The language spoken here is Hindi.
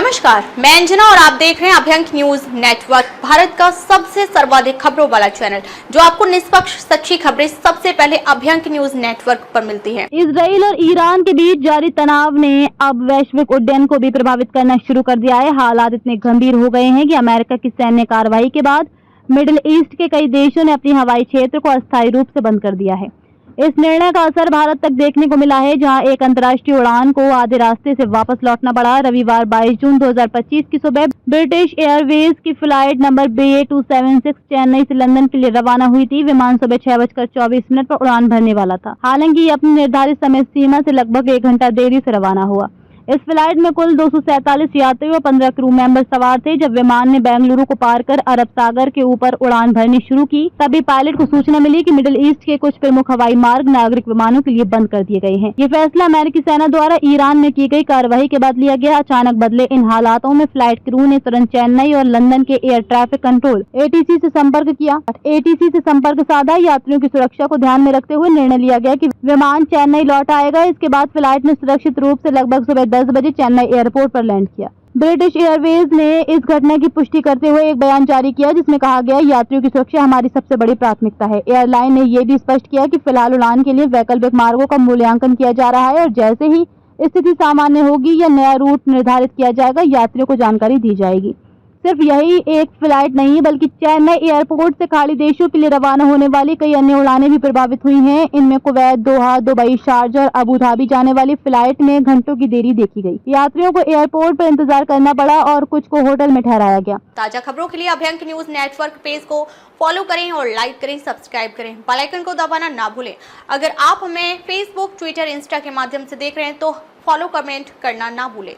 नमस्कार, मैं अंजना और आप देख रहे हैं अभ्यंक न्यूज नेटवर्क, भारत का सबसे सर्वाधिक खबरों वाला चैनल, जो आपको निष्पक्ष सच्ची खबरें सबसे पहले अभ्यंक न्यूज नेटवर्क पर मिलती हैं। इजराइल और ईरान के बीच जारी तनाव ने अब वैश्विक उड्डयन को भी प्रभावित करना शुरू कर दिया है। हालात इतने गंभीर हो गए हैं कि अमेरिका की सैन्य कार्रवाई के बाद मिडिल ईस्ट के कई देशों ने अपनी हवाई क्षेत्र को अस्थायी रूप से बंद कर दिया है। इस निर्णय का असर भारत तक देखने को मिला है, जहां एक अंतर्राष्ट्रीय उड़ान को आधे रास्ते से वापस लौटना पड़ा। रविवार 22 जून 2025 की सुबह ब्रिटिश एयरवेज की फ्लाइट नंबर BA276 चेन्नई से लंदन के लिए रवाना हुई थी। विमान सुबह 6:24 पर उड़ान भरने वाला था। हालांकि ये अपनी निर्धारित समय सीमा से लगभग 1 घंटा देरी से रवाना हुआ। इस फ्लाइट में कुल 247 यात्री और 15 क्रू मेंबर सवार थे। जब विमान ने बेंगलुरु को पार कर अरब सागर के ऊपर उड़ान भरनी शुरू की, तभी पायलट को सूचना मिली कि मिडिल ईस्ट के कुछ प्रमुख हवाई मार्ग नागरिक विमानों के लिए बंद कर दिए गए हैं। ये फैसला अमेरिकी सेना द्वारा ईरान में की गई कार्रवाई के बाद लिया गया। अचानक बदले इन हालातों में फ्लाइट क्रू ने तुरंत चेन्नई और लंदन के एयर ट्रैफिक कंट्रोल ATC से संपर्क किया। ATC से संपर्क साधा। यात्रियों की सुरक्षा को ध्यान में रखते हुए निर्णय लिया गया कि विमान चेन्नई लौट आएगा। इसके बाद फ्लाइट ने सुरक्षित रूप से लगभग सुबह 10 बजे चेन्नई एयरपोर्ट पर लैंड किया। ब्रिटिश एयरवेज ने इस घटना की पुष्टि करते हुए एक बयान जारी किया, जिसमें कहा गया, यात्रियों की सुरक्षा हमारी सबसे बड़ी प्राथमिकता है। एयरलाइन ने यह भी स्पष्ट किया कि फिलहाल उड़ान के लिए वैकल्पिक मार्गों का मूल्यांकन किया जा रहा है और जैसे ही स्थिति सामान्य होगी या नया रूट निर्धारित किया जाएगा, यात्रियों को जानकारी दी जाएगी। सिर्फ यही एक फ्लाइट नहीं, बल्कि चेन्नई एयरपोर्ट से खाड़ी देशों के लिए रवाना होने वाली कई अन्य उड़ानें भी प्रभावित हुई हैं। इनमें कुवैत, दोहा, दुबई, शारजा और अबू धाबी जाने वाली फ्लाइट में घंटों की देरी देखी गई। यात्रियों को एयरपोर्ट पर इंतजार करना पड़ा और कुछ को होटल में ठहराया गया। ताजा खबरों के लिए अभ्यंक न्यूज नेटवर्क पेज को फॉलो करें और लाइक करें, सब्सक्राइब करें, बेल आइकन को दबाना ना भूलें। अगर आप हमें फेसबुक, ट्विटर, इंस्टा के माध्यम से देख रहे हैं तो फॉलो, कमेंट करना ना भूलें।